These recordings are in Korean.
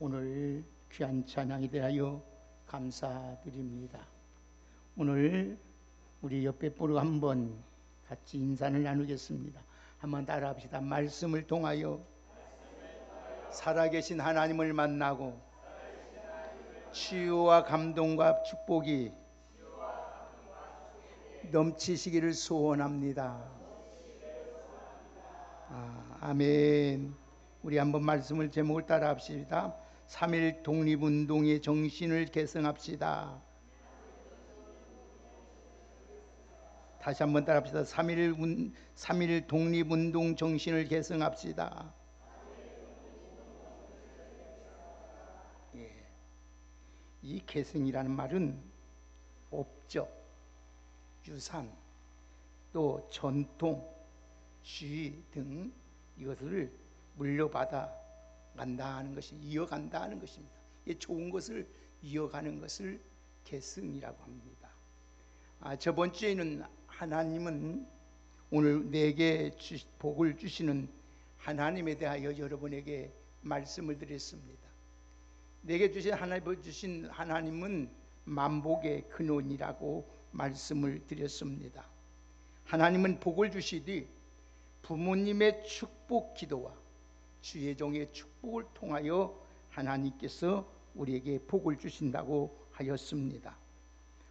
오늘 귀한 찬양에 대하여 감사드립니다. 오늘 우리 옆에 보고 한번 같이 인사를 나누겠습니다. 한번 따라합시다. 말씀을 통하여 살아계신 하나님을 만나고 치유와 감동과 축복이 넘치시기를 소원합니다. 아멘. 우리 한번 말씀을 제목을 따라합시다. 3.1 독립운동의 정신을 계승합시다. 다시 한번 따라합시다. 3.1 독립운동 정신을 계승합시다. 예. 이 계승이라는 말은 업적, 유산, 또 전통, 주의 등 이것을 물려받아 간다는 것이 이어간다는 것입니다. 이 좋은 것을 이어가는 것을 계승이라고 합니다. 저번 주에는 하나님은 오늘 내게 복을 주시는 하나님에 대하여 여러분에게 말씀을 드렸습니다. 내게 주신 하나님은 만복의 근원이라고 말씀을 드렸습니다. 하나님은 복을 주시되 부모님의 축복 기도와 주의 종의 축복을 통하여 하나님께서 우리에게 복을 주신다고 하였습니다.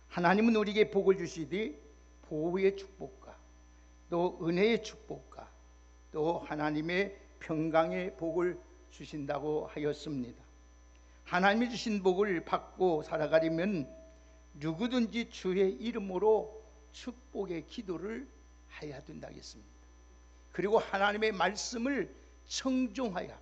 하나님은 우리에게 복을 주시되 보호의 축복과 또 은혜의 축복과 또 하나님의 평강의 복을 주신다고 하였습니다. 하나님이 주신 복을 받고 살아가려면 누구든지 주의 이름으로 축복의 기도를 해야 된다고 했습니다. 그리고 하나님의 말씀을 청종하여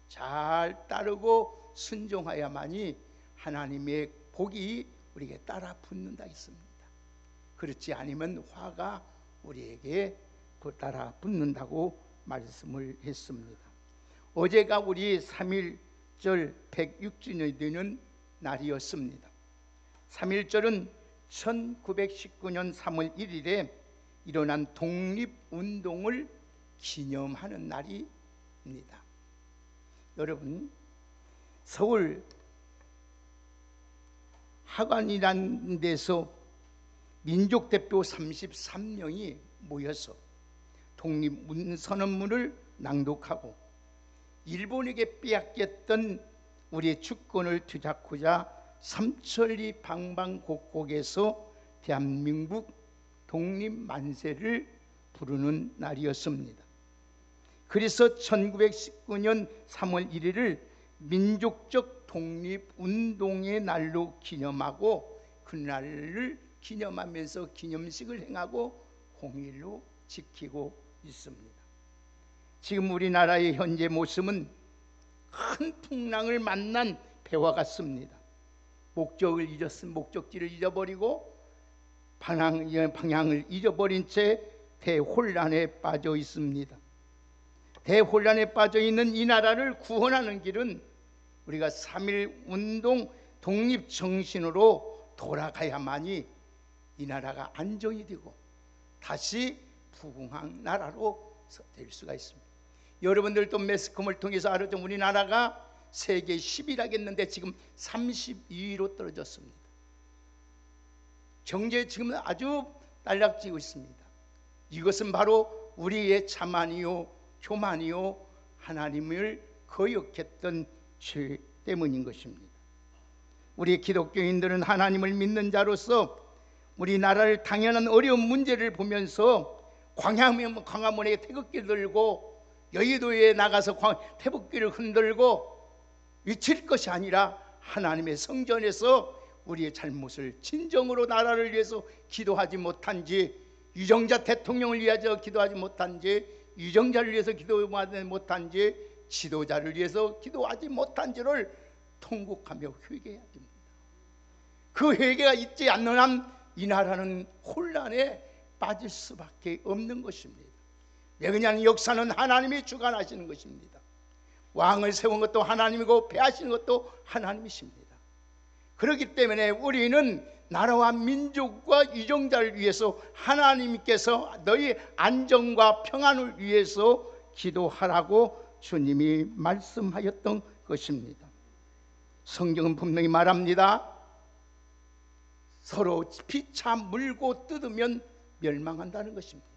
잘 따르고 순종하야만이 하나님의 복이 우리에게 따라 붙는다 했습니다. 그렇지 않으면 화가 우리에게 따라 붙는다고 말씀을 했습니다. 어제가 우리 3.1절 106주년이 되는 날이었습니다. 3.1절은 1919년 3월 1일에 일어난 독립운동을 기념하는 날입니다. 여러분, 서울 하관이라는 데서 민족대표 33명이 모여서 독립선언문을 낭독하고 일본에게 빼앗겼던 우리의 주권을 되찾고자 삼천리 방방곡곡에서 대한민국 독립만세를 부르는 날이었습니다. 그래서 1919년 3월 1일을 민족적 독립운동의 날로 기념하고 그날을 기념하면서 기념식을 행하고 공일로 지키고 있습니다. 지금 우리나라의 현재 모습은 큰 풍랑을 만난 배와 같습니다. 목적지를 잊어버리고 방향을 잊어버린 채 대혼란에 빠져 있습니다. 대혼란에 빠져 있는 이 나라를 구원하는 길은 우리가 3.1 운동 독립 정신으로 돌아가야만이 이 나라가 안정이 되고 다시 부흥한 나라로 될 수가 있습니다. 여러분들도 매스컴을 통해서 알았죠. 우리나라가 세계 10위라고 했는데 지금 32위로 떨어졌습니다. 경제 지금 아주 딸락지고 있습니다. 이것은 바로 우리의 자만이요 교만이요 하나님을 거역했던 죄 때문인 것입니다. 우리 기독교인들은 하나님을 믿는 자로서 우리나라를 당연한 어려운 문제를 보면서 광화문에 태극기를 들고 여의도에 나가서 태극기를 흔들고 외칠 것이 아니라 하나님의 성전에서 우리의 잘못을 진정으로 나라를 위해서 기도하지 못한지, 유정자 대통령을 위해서 기도하지 못한지, 유정자를 위해서 기도하지 못한지, 지도자를 위해서 기도하지 못한지를 통곡하며 회개해야 됩니다. 그 회개가 있지 않는 한 이 나라는 혼란에 빠질 수밖에 없는 것입니다. 왜 그냥 역사는 하나님이 주관하시는 것입니다. 왕을 세운 것도 하나님이고 배하시는 것도 하나님이십니다. 그렇기 때문에 우리는 나라와 민족과 유정자를 위해서 하나님께서 너희 안정과 평안을 위해서 기도하라고 주님이 말씀하였던 것입니다. 성경은 분명히 말합니다. 서로 피차 물고 뜯으면 멸망한다는 것입니다.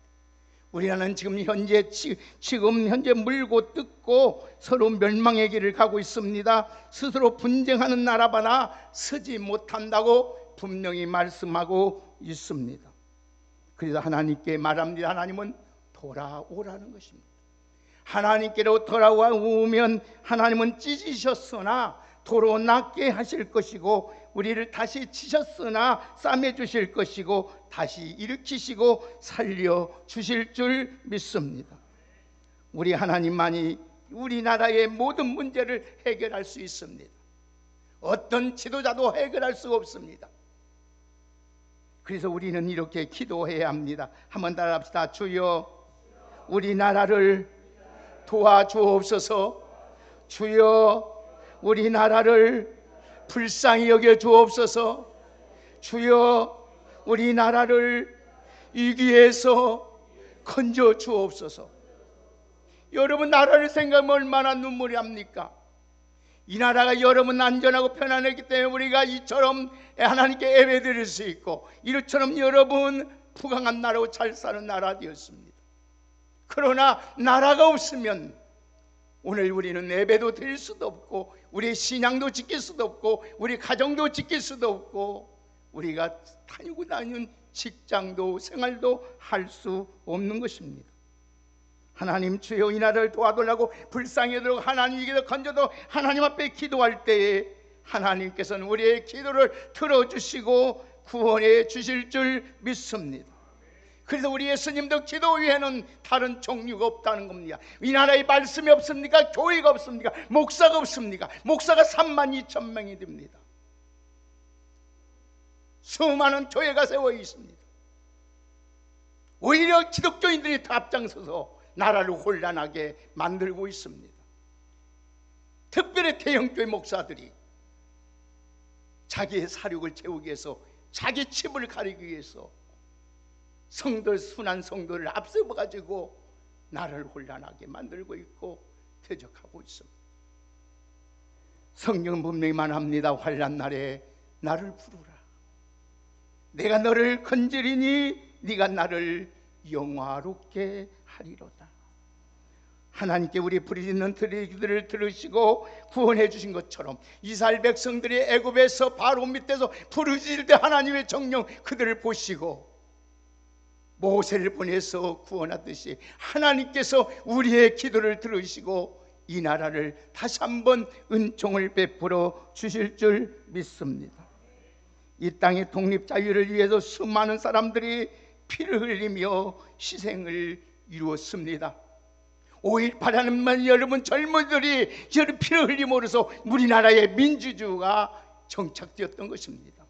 우리나라는 지금 현재 물고 뜯고 서로 멸망의 길을 가고 있습니다. 스스로 분쟁하는 나라바나 서지 못한다고 분명히 말씀하고 있습니다. 그래서 하나님께 말합니다. 하나님은 돌아오라는 것입니다. 하나님께로 돌아오면 하나님은 찢으셨으나 도로 낫게 하실 것이고, 우리를 다시 치셨으나 싸매 주실 것이고, 다시 일으키시고 살려 주실 줄 믿습니다. 우리 하나님만이 우리나라의 모든 문제를 해결할 수 있습니다. 어떤 지도자도 해결할 수가 없습니다. 그래서 우리는 이렇게 기도해야 합니다. 한번 따라합시다. 주여, 우리나라를 도와주옵소서. 주여, 우리나라를 불쌍히 여겨 주옵소서. 주여, 우리나라를 위기에서 건져 주옵소서. 여러분, 나라를 생각하면 얼마나 눈물이 납니까? 이 나라가 여러분 안전하고 편안했기 때문에 우리가 이처럼 하나님께 예배드릴 수 있고, 이처럼 여러분 부강한 나라고 잘 사는 나라 되었습니다. 그러나 나라가 없으면 오늘 우리는 예배도 드릴 수도 없고, 우리 신앙도 지킬 수도 없고, 우리 가정도 지킬 수도 없고, 우리가 다니고 다니는 직장도 생활도 할 수 없는 것입니다. 하나님, 주여 이 나라를 도와달라고 불쌍히 여기도록 하나님에게서 건져도 하나님 앞에 기도할 때에 하나님께서는 우리의 기도를 들어주시고 구원해 주실 줄 믿습니다. 그래서 우리 예수님도 기도 외에는 다른 종류가 없다는 겁니다. 이 나라에 말씀이 없습니까? 교회가 없습니까? 목사가 없습니까? 목사가 32,000명이 됩니다. 수많은 교회가 세워 있습니다. 오히려 기독교인들이 더 앞장서서 나라를 혼란하게 만들고 있습니다. 특별히 대형교회 목사들이 자기의 사륙을 채우기 위해서, 자기 칩을 가리기 위해서 성도, 순한 성도를 앞세워가지고 나라를 혼란하게 만들고 있고 퇴적하고 있습니다. 성경은 분명히 말합니다. 환난 날에 나를 부르라. 내가 너를 건지리니 네가 나를 영화롭게 하리로다. 하나님께 우리 부르짖는 기도를 들으시고 구원해 주신 것처럼 이스라엘 백성들이 애굽에서 바로 밑에서 부르짖을 때 하나님의 정령 그들을 보시고 모세를 보내서 구원하듯이 하나님께서 우리의 기도를 들으시고 이 나라를 다시 한번 은총을 베풀어 주실 줄 믿습니다. 이 땅의 독립 자유를 위해서 수많은 사람들이 피를 흘리며 희생을 이루었습니다. 5.18하는 말 여러분 젊은이들이 여러분 피를 흘림으로써 우리나라의 민주주의가 정착되었던 것입니다.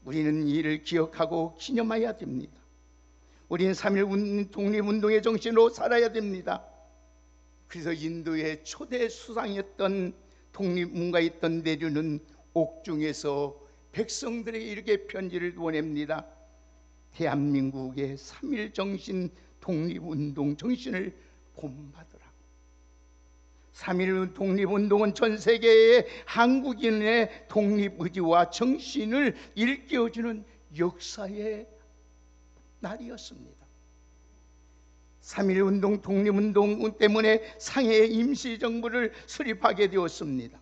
우리는 이를 기억하고 기념해야 됩니다. 우리는 3.1 독립운동의 정신으로 살아야 됩니다. 그래서 인도의 초대 수상이었던 독립문가였던 내류는 옥중에서 백성들에게 이렇게 편지를 보냅니다. 대한민국의 3.1 정신 독립운동 정신을 본받으라. 3.1 독립운동은 전 세계의 한국인의 독립의지와 정신을 일깨워주는 역사의 날이었습니다. 3.1 운동 독립운동 때문에 상해의 임시정부를 수립하게 되었습니다.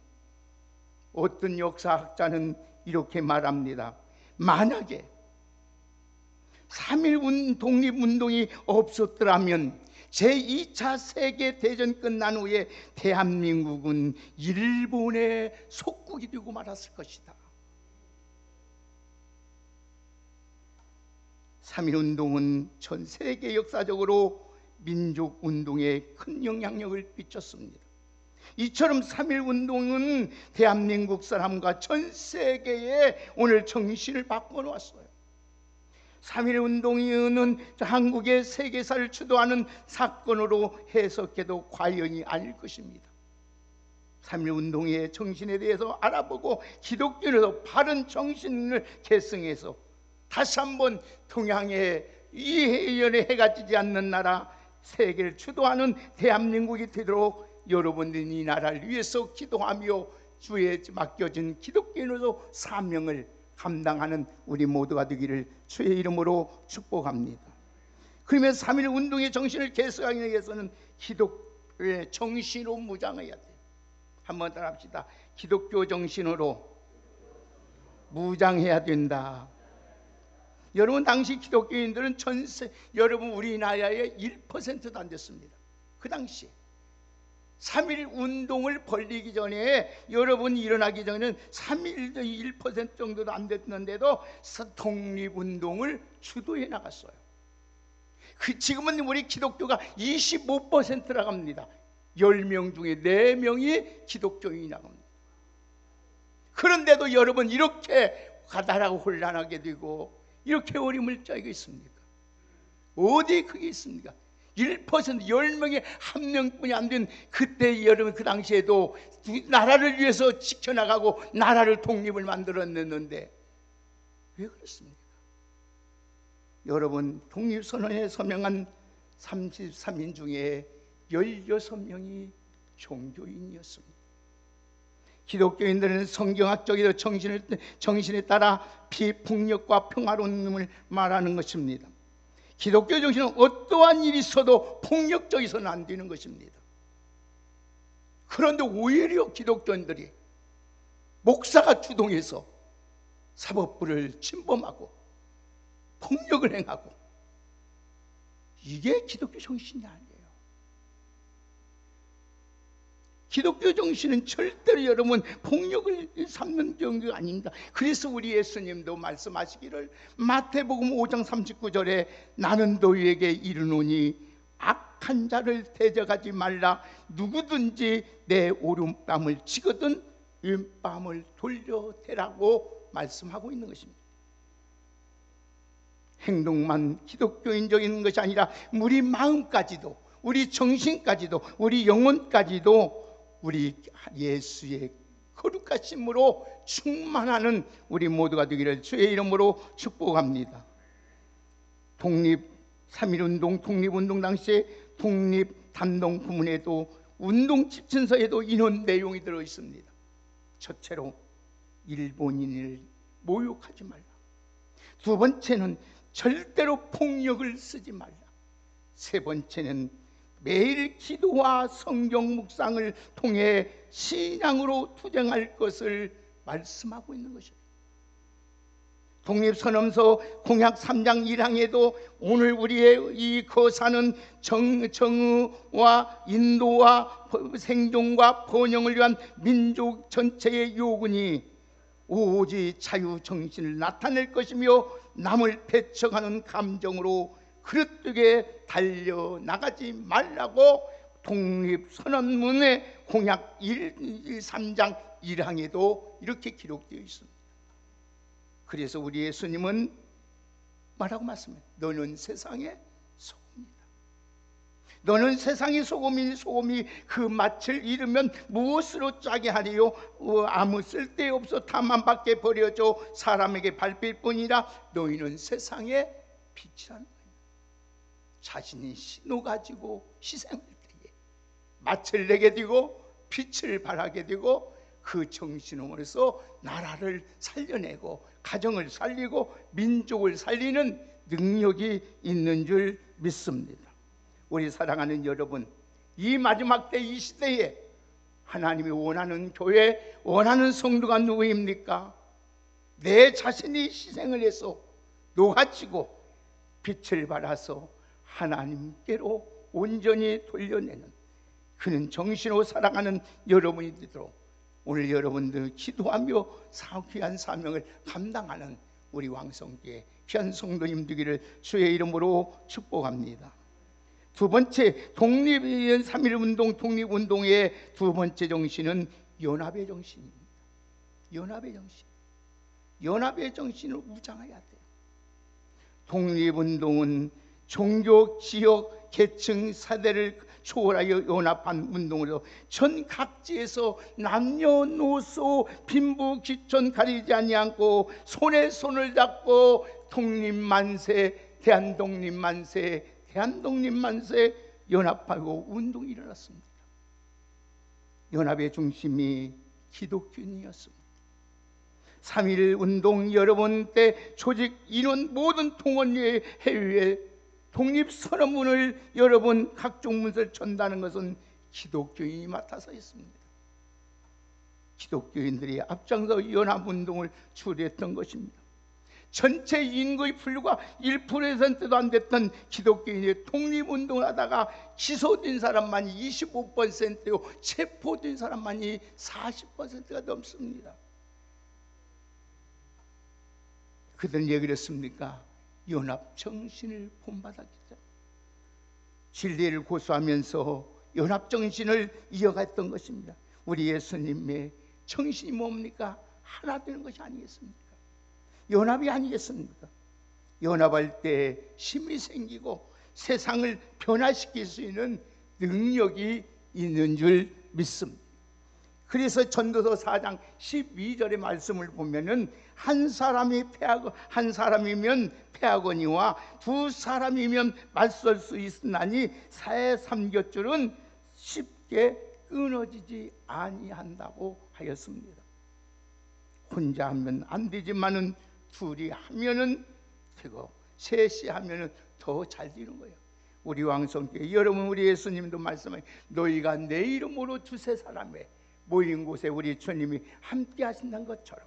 어떤 역사학자는 이렇게 말합니다. 만약에 3.1 독립운동이 없었더라면 제2차 세계대전 끝난 후에 대한민국은 일본의 속국이 되고 말았을 것이다. 3.1운동은 전 세계 역사적으로 민족운동에 큰 영향력을 끼쳤습니다. 이처럼 3.1운동은 대한민국 사람과 전 세계에 오늘 정신을 바꿔놓았어요. 3.1운동은 한국의 세계사를 주도하는 사건으로 해석해도 과연이 아닐 것입니다. 3.1운동의 정신에 대해서 알아보고 기독교에서 바른 정신을 계승해서 다시 한번 동양의 이해연의 해가 지지 않는 나라, 세계를 주도하는 대한민국이 되도록 여러분들이 이 나라를 위해서 기도하며 주에 맡겨진 기독교인으로서 사명을 감당하는 우리 모두가 되기를 주의 이름으로 축복합니다. 그러면 3.1 운동의 정신을 계승하기 위해서는 기독교의 정신으로 무장해야 돼요. 한번 따라 합시다. 기독교 정신으로 무장해야 된다. 여러분, 당시 기독교인들은 여러분 우리나라의 1%도 안 됐습니다. 그 당시에 3.1 운동을 벌리기 전에, 여러분이 일어나기 전에는 3.1도 1% 정도도 안 됐는데도 독립운동을 주도해 나갔어요. 지금은 우리 기독교가 25%라고 합니다. 10명 중에 4명이 기독교인이라고 합니다. 그런데도 여러분 이렇게 가다라고 혼란하게 되고 이렇게 어림을 짜고 있습니까? 어디 그게 있습니까? 1%, 10명에 1명뿐이 안 된 그때 여러분, 그 당시에도 나라를 위해서 지켜나가고 나라를 독립을 만들어냈는데 왜 그렇습니까? 여러분, 독립선언에 서명한 33인 중에 16명이 종교인이었습니다. 기독교인들은 성경학적인 정신에 따라 비폭력과 평화로움을 말하는 것입니다. 기독교 정신은 어떠한 일이 있어도 폭력적이서는 안 되는 것입니다. 그런데 오히려 기독교인들이 목사가 주동해서 사법부를 침범하고 폭력을 행하고, 이게 기독교 정신이 아니에요. 기독교 정신은 절대로 여러분 폭력을 삼는 정도가 아닙니다. 그래서 우리 예수님도 말씀하시기를 마태복음 5장 39절에 나는 너희에게 이르노니 악한 자를 대적하지 말라. 누구든지 내 오른뺨을 치거든 왼뺨을 돌려대라고 말씀하고 있는 것입니다. 행동만 기독교인적인 것이 아니라 우리 마음까지도, 우리 정신까지도, 우리 영혼까지도 우리 예수의 거룩하심으로 충만하는 우리 모두가 되기를 주의 이름으로 축복합니다. 3.1운동, 독립운동 당시에 독립단동 부문에도 운동 지침서에도 이런 내용이 들어 있습니다. 첫째로 일본인을 모욕하지 말라. 두 번째는 절대로 폭력을 쓰지 말라. 세 번째는 매일 기도와 성경 묵상을 통해 신앙으로 투쟁할 것을 말씀하고 있는 것입니다. 독립선언서 공약 3장 1항에도 오늘 우리의 이 거사는 정의와 인도와 생존과 번영을 위한 민족 전체의 요구니 오직 자유정신을 나타낼 것이며 남을 배척하는 감정으로 그릇되게 달려나가지 말라고 독립선언문의 공약 3장 1항에도 이렇게 기록되어 있습니다. 그래서 우리 예수님은 뭐라고 말씀해요? 너는 세상의 소금이다. 너는 세상의 소금이 그 맛을 잃으면 무엇으로 짜게 하리요? 아무 쓸데없어 탐함밖에 버려져 사람에게 밟힐 뿐이라. 너희는 세상의 빛이라는 거예요. 자신이 신호 가지고 희생할 때에 맛을 내게 되고 빛을 발하게 되고 그 정신으로서 나라를 살려내고 가정을 살리고 민족을 살리는 능력이 있는 줄 믿습니다. 우리 사랑하는 여러분, 이 마지막 때 이 시대에 하나님이 원하는 교회, 원하는 성도가 누구입니까? 내 자신이 희생을 해서 녹아지고 빛을 발하서 하나님께로 온전히 돌려내는, 그는 정신으로 살아가는 여러분이 되도록 오늘 여러분들 기도하며 귀한 사명을 감당하는 우리 왕성교회 귀한 성도님 되기를 주의 이름으로 축복합니다. 두 번째, 3.1운동 독립운동의 두 번째 정신은 연합의 정신입니다. 연합의 정신을 무장해야 돼요. 독립운동은 종교, 지역, 계층, 사대를 초월하여 연합한 운동으로 전 각지에서 남녀노소 빈부 귀천 가리지 아니하고 손에 손을 잡고 독립만세, 대한독립만세 연합하고 운동이 일어났습니다. 연합의 중심이 기독교인이었습니다. 3.1 운동 여러분 때 조직 인원 모든 동원회의에 독립선언문을 여러분 각종 문서를 전달하는 것은 기독교인이 맡아서 했습니다. 기독교인들이 앞장서 연합운동을 주도했던 것입니다. 전체 인구의 불과 1%도 안 됐던 기독교인이 독립운동을 하다가 기소된 사람만이 25%요 체포된 사람만이 40%가 넘습니다. 그들은 왜 그랬습니까? 연합정신을 본받았기 때문에. 진리를 고수하면서 연합정신을 이어갔던 것입니다. 우리 예수님의 정신이 뭡니까? 하나 되는 것이 아니겠습니까? 연합이 아니겠습니까? 연합할 때 힘이 생기고 세상을 변화시킬 수 있는 능력이 있는 줄 믿습니다. 그래서 전도서 4장 12절의 말씀을 보면은 한 사람이면 패하거니와 두 사람이면 맞설 수 있으나니 새 삼겹줄은 쉽게 끊어지지 아니한다고 하였습니다. 혼자 하면 안 되지만은 둘이 하면은 되고 셋이 하면은 더 잘 되는 거예요. 우리 왕성교회 여러분, 우리 예수님도 말씀하신 너희가 내 이름으로 두세 사람에 모인 곳에 우리 주님이 함께 하신다는 것처럼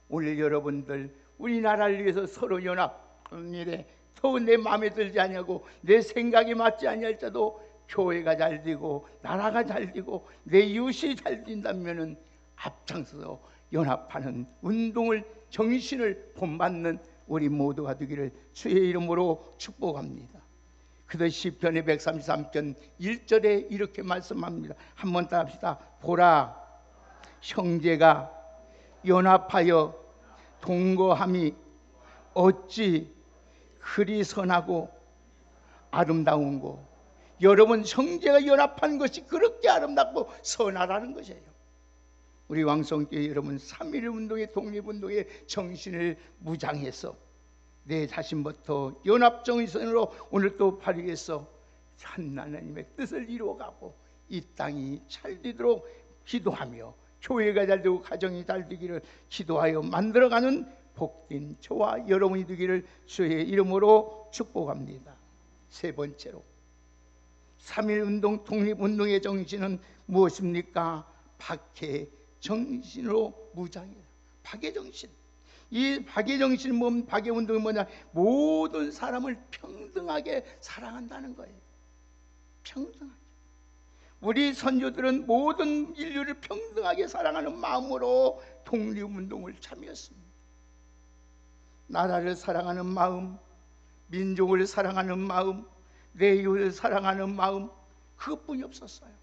오늘 여러분들 우리나라를 위해서 서로 연합하는 일에 더 내 마음에 들지 아니하고 내 생각이 맞지 아니할지라도 교회가 잘 되고 나라가 잘 되고 내 이웃이 잘 된다면은 앞장서서 연합하는 운동을 정신을 본받는 우리 모두가 되기를 주의 이름으로 축복합니다. 그래서 시편의 133편 1절에 이렇게 말씀합니다. 한번 따라합시다. 보라, 형제가 연합하여 동거함이 어찌 그리 선하고 아름다운고. 여러분, 형제가 연합한 것이 그렇게 아름답고 선하다는 것이에요. 우리 왕성교회 여러분, 3.1 운동의 독립운동의 정신을 무장해서 내 자신부터 연합정신으로 오늘 또 발휘해서 하나님의 뜻을 이루어가고 이 땅이 잘 되도록 기도하며 교회가 잘 되고 가정이 잘 되기를 기도하여 만들어가는 복된 저와 여러분이 되기를 주의 이름으로 축복합니다. 세 번째로 3.1 운동 독립운동의 정신은 무엇입니까? 박해 정신으로 무장이다. 박해 정신. 이 박해 정신은 뭐냐? 박해 운동이 뭐냐? 모든 사람을 평등하게 사랑한다는 거예요. 평등하게. 우리 선조들은 모든 인류를 평등하게 사랑하는 마음으로 독립운동을 참여했습니다. 나라를 사랑하는 마음, 민족을 사랑하는 마음, 내 이웃을 사랑하는 마음, 그것뿐이 없었어요.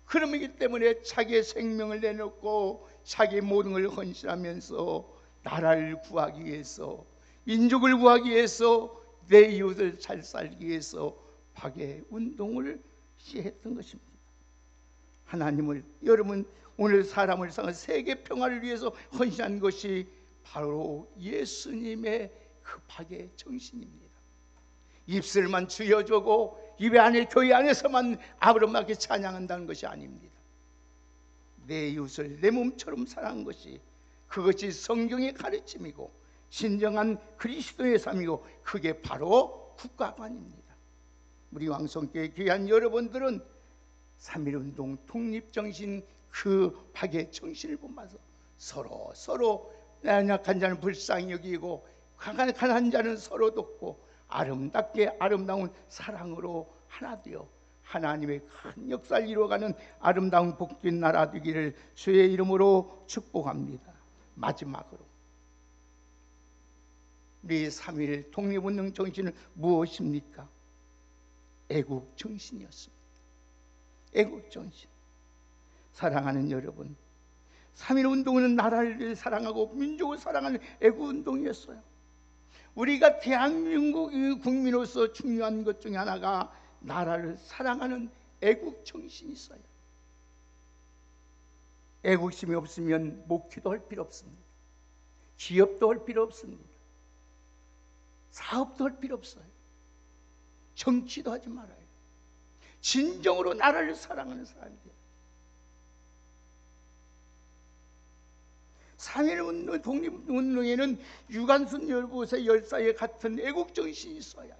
그러기 때문에 자기의 생명을 내놓고 자기의 모든 걸 헌신하면서 나라를 구하기 위해서, 민족을 구하기 위해서, 내 이웃을 잘 살기 위해서 박해 운동을 시했던 것입니다. 하나님을, 여러분 오늘 사람을 상한 세계 평화를 위해서 헌신한 것이 바로 예수님의 그 박해 정신입니다. 입술만 쥐어주고 입에 안에 교회 안에서만 아브라함에게 찬양한다는 것이 아닙니다. 내 이웃을 내 몸처럼 사랑하는 것이, 그것이 성경의 가르침이고 진정한 그리스도의 삶이고 그게 바로 국가관입니다. 우리 왕성교회 귀한 여러분들은 3.1 운동 독립정신 그 박해 정신을 본받아서 서로 약한 자는 불쌍히 여기고 강한 자는 서로 돕고 아름답게 아름다운 사랑으로 하나 되어 하나님의 큰 역사를 이루어가는 아름다운 복된 나라 되기를 주의 이름으로 축복합니다. 마지막으로 우리 3.1 독립운동 정신은 무엇입니까? 애국정신이었습니다. 애국정신. 사랑하는 여러분, 3.1 운동은 나라를 사랑하고 민족을 사랑하는 애국운동이었어요. 우리가 대한민국 국민으로서 중요한 것 중에 하나가 나라를 사랑하는 애국정신이 있어요. 애국심이 없으면 목회도 할 필요 없습니다. 기업도 할 필요 없습니다. 사업도 할 필요 없어요. 정치도 하지 말아요. 진정으로 나라를 사랑하는 사람이에요. 3.1운동 독립운동에는 유관순 열보세 열사의 같은 애국정신이 있어야 돼요.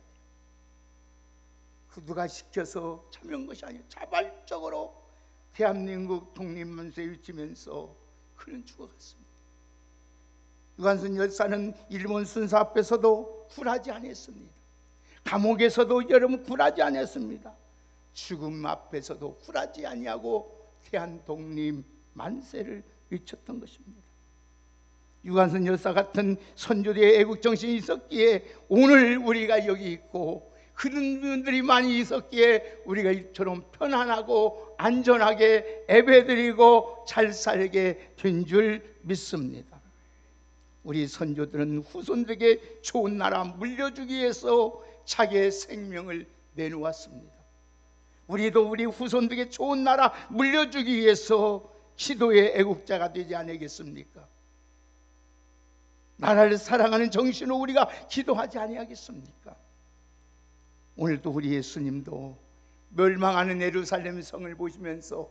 그 누가 시켜서 참여한 것이 아니에요. 자발적으로 대한민국 독립만세에 외치면서 그는 죽어갔습니다. 유관순 열사는 일본 순사 앞에서도 굴하지 않았습니다. 감옥에서도 여러분 굴하지 않았습니다. 죽음 앞에서도 굴하지 아니하고 대한 독립 만세를 외쳤던 것입니다. 유관순 열사 같은 선조들의 애국정신이 있었기에 오늘 우리가 여기 있고, 그런 분들이 많이 있었기에 우리가 이처럼 편안하고 안전하게 예배드리고 잘 살게 된 줄 믿습니다. 우리 선조들은 후손들에게 좋은 나라 물려주기 위해서 자기의 생명을 내놓았습니다. 우리도 우리 후손들에게 좋은 나라 물려주기 위해서 기도의 애국자가 되지 않겠습니까? 나라를 사랑하는 정신으로 우리가 기도하지 아니하겠습니까? 오늘도 우리 예수님도 멸망하는 예루살렘 성을 보시면서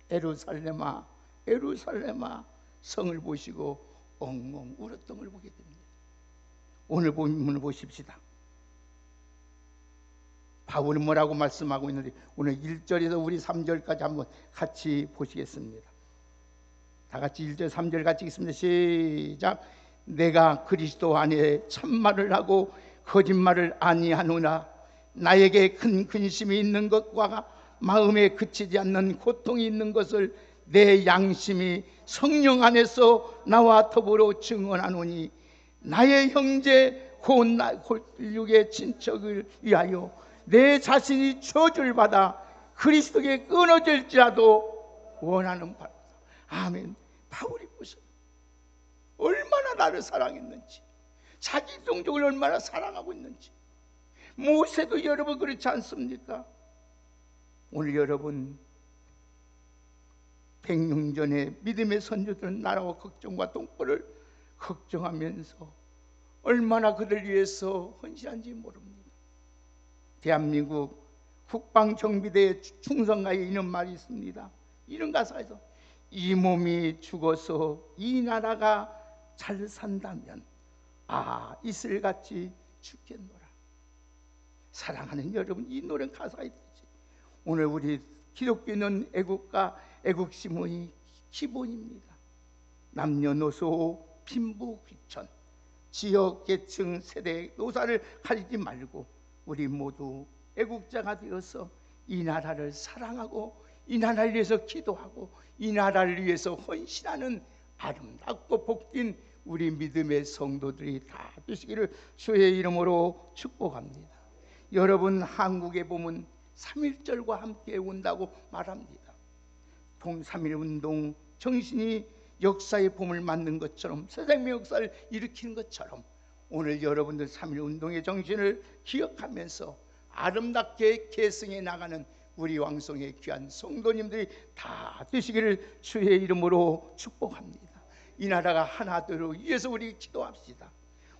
예루살렘아 예루살렘아 성을 보시고 엉엉 울었던 걸 보게 됩니다. 오늘 본문을 보십시다. 바울은 뭐라고 말씀하고 있는지 오늘 1절에서 우리 3절까지 한번 같이 보시겠습니다. 다 같이 1절 3절 같이 읽습니다. 시작. 내가 그리스도 안에 참말을 하고 거짓말을 아니하노나 나에게 큰 근심이 있는 것과 마음에 그치지 않는 고통이 있는 것을 내 양심이 성령 안에서 나와 더불어 증언하노니 나의 형제 곧 육의 친척을 위하여 내 자신이 저주를 받아 그리스도께 끊어질지라도 원하는 바다. 아멘. 바울이 보세요. 얼마나 나를 사랑했는지, 자기 종족을 얼마나 사랑하고 있는지. 모세도 여러분 그렇지 않습니까? 오늘 여러분 100년 전에 믿음의 선조들은 나라와 걱정과 동포를 걱정하면서 얼마나 그들 위해서 헌신한지 모릅니다. 대한민국 국방정비대의 충성가에 이런 말이 있습니다. 이런 가사에서 이 몸이 죽어서 이 나라가 잘 산다면 이슬같이 죽겠노라. 사랑하는 여러분, 이 노래는 가사에 있지. 오늘 우리 기독교는 애국과 애국심의 기본입니다. 남녀노소 빈부귀천 지역 계층 세대 노사를 가리지 말고 우리 모두 애국자가 되어서 이 나라를 사랑하고 이 나라를 위해서 기도하고 이 나라를 위해서 헌신하는 아름답고 복된 우리 믿음의 성도들이 다 되시기를 주의 이름으로 축복합니다. 여러분 한국에 보면 3.1절과 함께 온다고 말합니다. 3.1운동 정신이 역사의 봄을 맞는 것처럼 새생명 역사를 일으키는 것처럼 오늘 여러분들 3.1운동의 정신을 기억하면서 아름답게 계승해 나가는 우리 왕성의 귀한 성도님들이 다 되시기를 주의 이름으로 축복합니다. 이 나라가 하나 되도록 위해서 우리 기도합시다.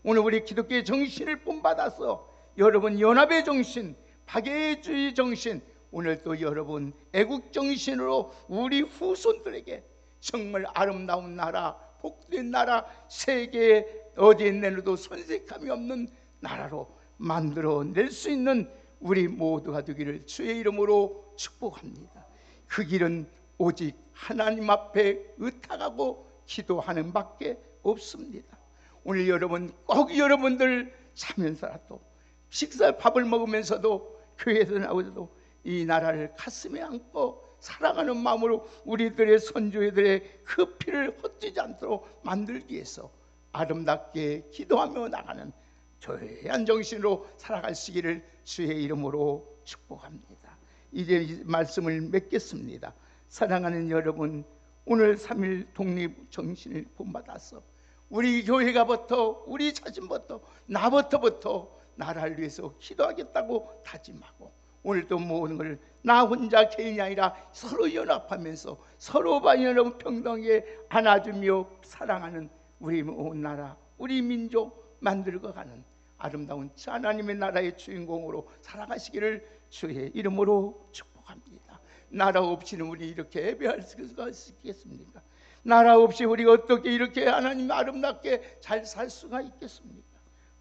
오늘 우리 기독교의 정신을 본받아서 여러분 연합의 정신, 박애주의 정신, 오늘 또 여러분 애국 정신으로 우리 후손들에게 정말 아름다운 나라, 복된 나라, 세계에 어디에 내려도 손색함이 없는 나라로 만들어낼 수 있는 우리 모두가 되기를 주의 이름으로 축복합니다. 그 길은 오직 하나님 앞에 의탁하고 기도하는 밖에 없습니다. 오늘 여러분 꼭 여러분들 자면서라도 식사 밥을 먹으면서도 교회에서 나오셔도 이 나라를 가슴에 안고 사랑하는 마음으로 우리들의 선조들의 그 피를 헛되지 않도록 만들기 위해서 아름답게 기도하며 나가는 조회한 정신으로 살아가시기를 주의 이름으로 축복합니다. 이제 이 말씀을 맺겠습니다. 사랑하는 여러분, 오늘 3.1 독립 정신을 본받아서 우리 교회가부터 우리 자신부터 나부터 나라를 위해서 기도하겠다고 다짐하고 오늘도 모든 걸 나 혼자 개인이 아니라 서로 연합하면서 서로 여러분 평등하게 안아주며 사랑하는 우리 온 나라 우리 민족 만들어가는 아름다운 하나님의 나라의 주인공으로 살아가시기를 주의 이름으로 축복합니다. 나라 없이는 우리 이렇게 예배할 수가 있겠습니까? 나라 없이 우리가 어떻게 이렇게 하나님 아름답게 잘 살 수가 있겠습니까?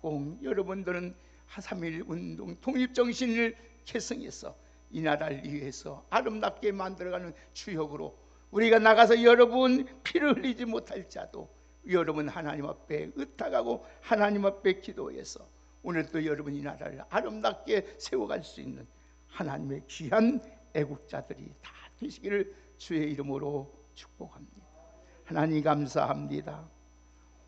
꼭 여러분들은 3.1 운동 독립정신을 계승해서 이 나라를 위해서 아름답게 만들어가는 주역으로 우리가 나가서 여러분 피를 흘리지 못할지라도 여러분 하나님 앞에 의탁하고 하나님 앞에 기도해서 오늘도 여러분 이 나라를 아름답게 세워갈 수 있는 하나님의 귀한 애국자들이 다 되시기를 주의 이름으로 축복합니다. 하나님 감사합니다.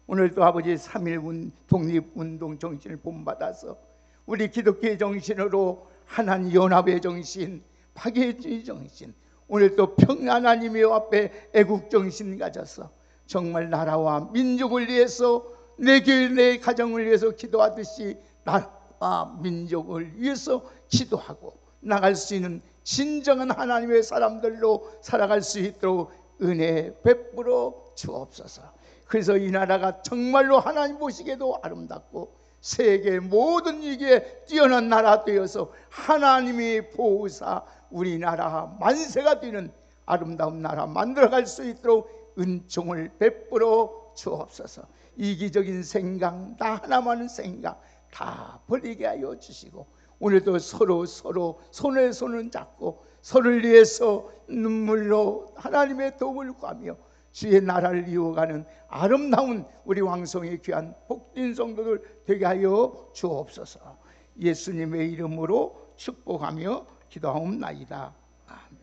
오늘도 아버지 3.1 독립운동 정신을 본받아서 우리 기독교의 정신으로 하나님 연합의 정신, 파괴주의 정신, 오늘도 하나님의 앞에 애국정신 가져서 정말 나라와 민족을 위해서 내 교회 내 가정을 위해서 기도하듯이 나라와 민족을 위해서 기도하고 나갈 수 있는 진정한 하나님의 사람들로 살아갈 수 있도록 은혜 베풀어 주옵소서. 그래서 이 나라가 정말로 하나님 보시기에도 아름답고 세계 모든 위기에 뛰어난 나라 되어서 하나님이 보호사 우리나라 만세가 되는 아름다운 나라 만들어갈 수 있도록 은총을 베풀어 주옵소서. 이기적인 생각, 나 하나만 생각 다 버리게 하여 주시고 오늘도 서로 손에 손을 잡고 서로를 위해서 눈물로 하나님의 도움을 구하며 주의 나라를 이어가는 아름다운 우리 왕성의 귀한 복된 성도들 되게 하여 주옵소서. 예수님의 이름으로 축복하며 기도하옵나이다. 아멘.